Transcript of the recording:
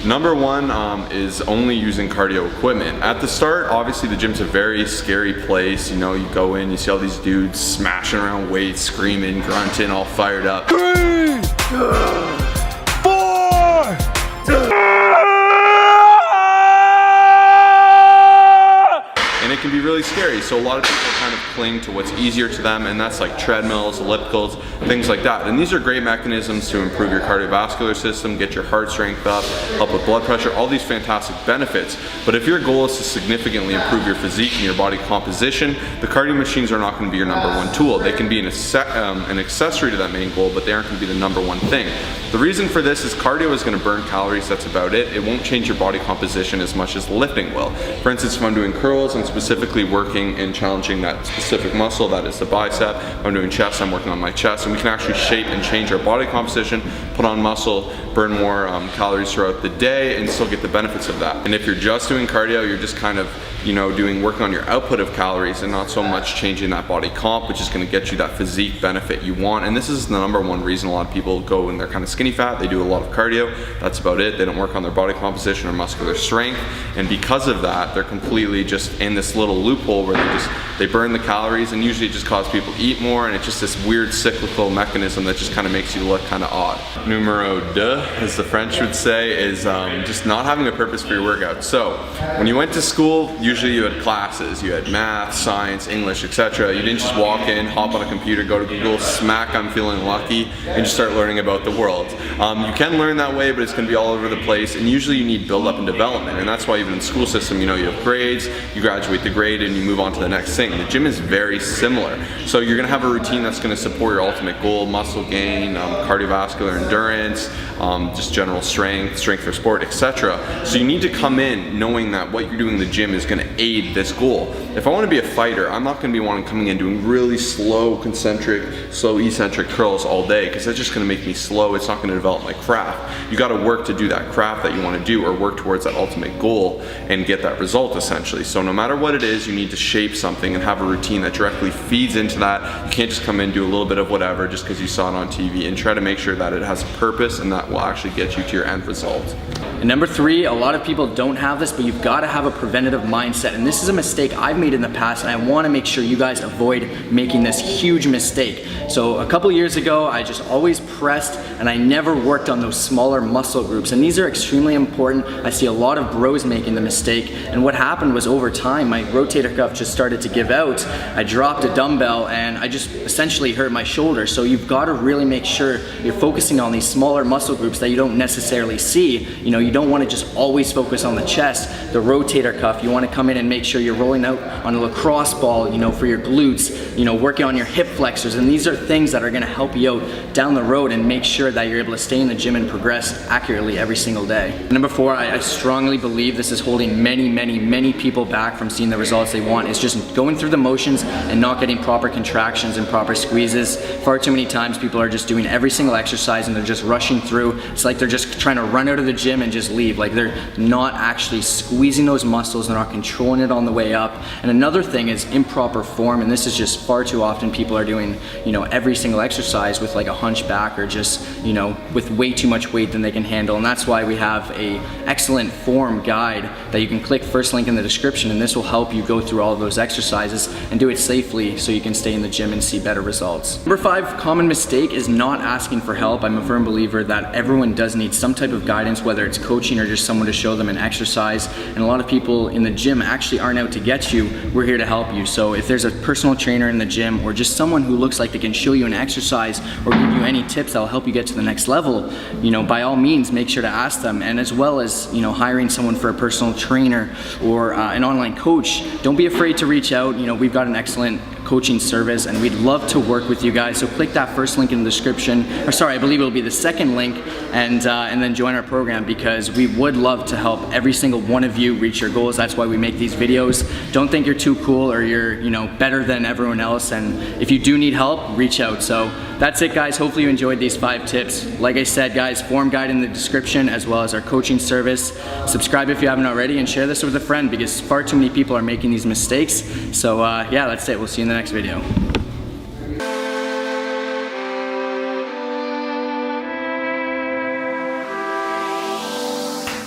Number one is only using cardio equipment. At the start, obviously the gym's a very scary place. You know, you go in, you see all these dudes smashing around weights, screaming, grunting, all fired up. 3, 4. And it can be really scary, so a lot of people kind of cling to what's easier to them, and that's like treadmills, ellipticals, things like that. And these are great mechanisms to improve your cardiovascular system, get your heart strength up, help with blood pressure, all these fantastic benefits. But if your goal is to significantly improve your physique and your body composition, the cardio machines are not going to be your number one tool. They can be an accessory to that main goal, but they aren't going to be the number one thing. The reason for this is cardio is going to burn calories, that's about it. It won't change your body composition as much as lifting will. For instance, if I'm doing curls, I'm specifically working and challenging that specific muscle, that is the bicep. If I'm doing chest, I'm working on my chest, and we can actually shape and change our body composition, put on muscle, burn more calories throughout the day, and still get the benefits of that. And if you're just doing cardio, you're just kind of, you know, working on your output of calories and not so much changing that body comp, which is going to get you that physique benefit you want. And this is the number one reason a lot of people go when they're kind of skinny fat. They do a lot of cardio, that's about it. They don't work on their body composition or muscular strength, and because of that, they're completely just in this little loophole where they burn the calories, and usually it just causes people to eat more, and it's just this weird cyclical mechanism that just kind of makes you look kind of odd. Numero deux, as the French would say, is just not having a purpose for your workout. So when you went to school, usually you had classes, you had math, science, English, etc. You didn't just walk in, hop on a computer, go to Google, smack I'm feeling lucky, and just start learning about the world. You can learn that way, but it's going to be all over the place, and usually you need build up and development, and that's why even in the school system, you know, you have grades, you graduate the grade, and you move on to the next thing. The gym is very similar. So you're going to have a routine that's going to support your ultimate goal, muscle gain, cardiovascular endurance, just general strength for sport, etc. So you need to come in knowing that what you're doing in the gym is going to aid this goal. If I want to be a fighter, I'm not going to be coming in doing really slow eccentric curls all day, because that's just going to make me slow. It's not going to develop my craft. You got to work to do that craft that you want to do, or work towards that ultimate goal and get that result essentially. So no matter what it is, you need to shape something and have a routine that directly feeds into that. You can't just come in, do a little bit of whatever just because you saw it on TV, and try to make sure that it has a purpose and that will actually get you to your end result. And number three, a lot of people don't have this, but you've got to have a preventative mindset. And this is a mistake I've made in the past, and I want to make sure you guys avoid making this huge mistake. So a couple years ago, I just always pressed, and I never worked on those smaller muscle groups. And these are extremely important. I see a lot of bros making the mistake. And what happened was, over time, my rotator cuff just started to give out. I dropped a dumbbell, and I just essentially hurt my shoulder. So you've got to really make sure you're focusing on these smaller muscle groups that you don't necessarily see. You know, you don't want to just always focus on the chest, the rotator cuff. You want to come in and make sure you're rolling out on a lacrosse ball, you know, for your glutes, you know, working on your hip flexors. And these are things that are going to help you out down the road and make sure that you're able to stay in the gym and progress accurately every single day. Number four, I strongly believe this is holding many people back from seeing the results they want. It's just going through the motions and not getting proper contractions and proper squeezes. Far too many times people are just doing every single exercise and they're just rushing through. It's like they're just trying to run out of the gym and just leave. Like, they're not actually squeezing those muscles, they're not controlling it on the way up. And another thing is improper form, and this is just far too often people are doing, you know, every single exercise with like a hunchback, or just, you know, with way too much weight than they can handle. And that's why we have a excellent form guide that you can click, first link in the description, and this will help you go through all of those exercises and do it safely so you can stay in the gym and see better results. Number five, common mistake is not asking for help. I'm a firm believer that everyone does need some type of guidance, whether it's coaching or just someone to show them an exercise. And a lot of people in the gym actually aren't out to get you. We're here to help you. So if there's a personal trainer in the gym, or just someone who looks like they can show you an exercise or give you any tips that'll help you get to the next level, you know, by all means, make sure to ask them. And as well as, you know, hiring someone for a personal trainer or an online coach, don't be afraid to reach out. You know, we've got an excellent coaching service and we'd love to work with you guys. So click that first link in the description, or sorry, I believe it'll be the second link, and then join our program, because we would love to help every single one of you reach your goals. That's why we make these videos. Don't think you're too cool or you're, you know, better than everyone else, and if you do need help, reach out. So that's it, guys. Hopefully you enjoyed these 5 tips. Like I said, guys, form guide in the description, as well as our coaching service. Subscribe if you haven't already, and share this with a friend, because far too many people are making these mistakes. So yeah, that's it. We'll see you in the next video.